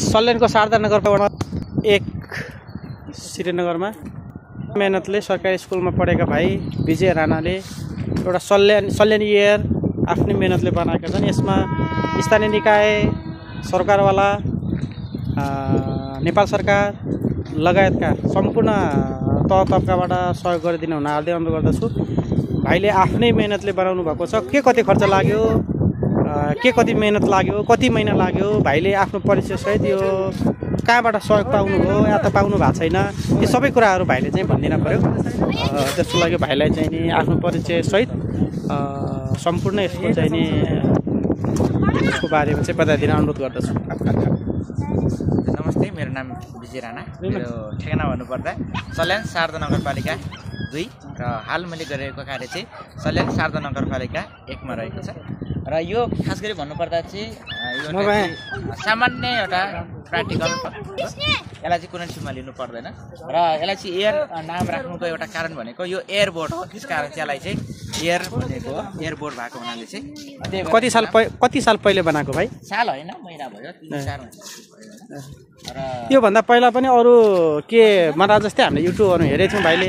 सल्यानको शारदा नगरपालिका 1 श्रीनगरमा मेहनतले सरकारी स्कुलमा पढेका भाइ विजय राणाले एउटा सल्यान एयर आफ्नै मेहनतले बनाएका छन्। यसमा स्थानीय निकाय, सरकारवाला, नेपाल सरकार लगायतका सम्पूर्ण तह तबकाबाट सहयोग गरिदिन हुन हार्दै अनुरोध गर्दछु। भाइले आफ्नै मेहनतले बनाउनु भएको छ। के कति खर्च लाग्यो, के कति मेहनत लाग्यो, कति महिना लाग्यो, भाइले आफ्नो परिचय सहित यो कहाँबाट सहयोग पाउनुभयो या त पाउनु भएको छैन, यो सबै कुराहरू भाइले चाहिँ भनिदिन पर्यो। त्यसको लागि भाइलाई चाहिँ नि आफ्नो परिचय सहित सम्पूर्ण यसको चाहिँ नि यसको बारेमा चाहिँ बताइदिन अनुरोध गर्दछु। नमस्ते, मेरो नाम विजय राणा। मेरो ठेगाना भन्नुपर्दा सल्यान शारदा नगरपालिका 2 र हाल मैले गरिरहेको कार्य चाहिँ सल्यान शारदा नगरपालिका 1 मा रहेको छ। र यो खास गरी भन्नुपर्दा चाहिँ यो सामान्य एउटा प्र्याक्टिकल यसलाई चाहिँ कुनै सिममा लिनु पर्दैन र यसलाई चाहिँ एयर नाम राख्नुको एउटा कारण भनेको यो एयरबोर्ड हो। त्यस कारण चाहिँ यसलाई चाहिँ एयर भनेको एयरबोर्ड भएको हुनाले चाहिँ कति साल पहिले बनाएको भाइ? साल होइन, महिना भयो, 3-4 महिना र योभन्दा पहिला पनि अरू के बना जस्तै हामीले युट्युबहरू हेरेछौँ भाइले।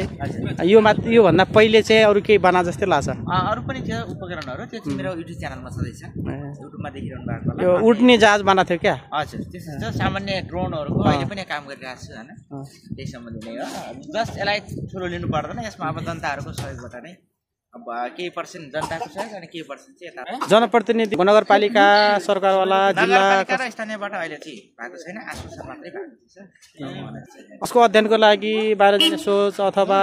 योभन्दा पहिले चाहिँ अरू केही बना जस्तै लाग्छ? अरू पनि थियो उपकरणहरू, त्यो चाहिँ मेरो युट्युब च्यानलमा छँदैछ, युट्युबमा देखिरहनु भएको होला। यो उड्ने जहाज बनाएको थियो क्या? हजुर, त्यस्तो सामान्य ड्रोनहरूको अहिले पनि काम गरिरहेको छु होइन, त्यही सम्बन्धी नै हो। जस्ट यसलाई ठुलो लिनु पर्दैन, यसमा अब जनताहरूको सहयोगबाट नै अब केही पर्सेन्ट जनताको सहयोग अनि केही पर्सेन्ट चाहिँ यता जनप्रतिनिधि, नगरपालिका, सरकारवाला, जिल्ला र स्थानीयबाट अहिले चाहिँ भएको छैन, आश्वासन मात्रै भएको छ। उसको अध्ययनको लागि बाहिर जाने सोच अथवा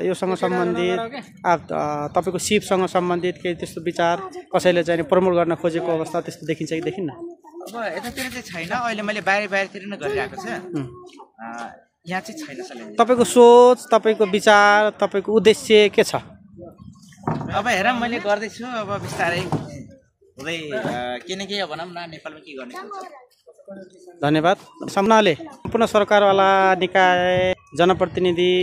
योसँग सम्बन्धित तपाईँको सिपसँग सम्बन्धित केही त्यस्तो विचार कसैले चाहिँ प्रमोट गर्न खोजेको अवस्था त्यस्तो देखिन्छ कि देखिन्न? अब यतातिर चाहिँ छैन, अहिले मैले बाहिरतिर नै गरिरहेको छु, यहाँ चाहिँ छैन सल्यान। तपाईँको सोच, तपाईँको विचार, तपाईँको उद्देश्य के छ? अब हेर, मैले गर्दैछु, अब बिस्तारै हुँदै के न के भनौँ न, नेपालमा के गर्ने। धन्यवाद। सम्पूर्ण सरकारवाला, निकाय, जनप्रतिनिधि,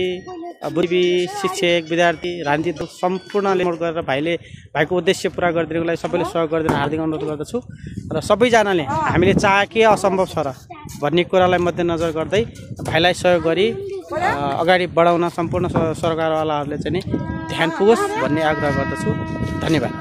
बुद्धि, शिक्षक, विद्यार्थी, राजनीतिक सम्पूर्णले नोट गरेर भाइको उद्देश्य पुरा गरिदिनुको लागि सबैले सहयोग गरिदिन हार्दिक अनुरोध गर्दछु। र सबैजनाले हामीले चाहे के असम्भव छ र भन्ने कुरालाई मध्यनजर गर्दै भाइलाई सहयोग गरी अगाडि बढाउन सम्पूर्ण सरकारवालाहरूले चाहिँ ध्यान पुगोस् भन्ने आग्रह गर्दछु। धन्यवाद।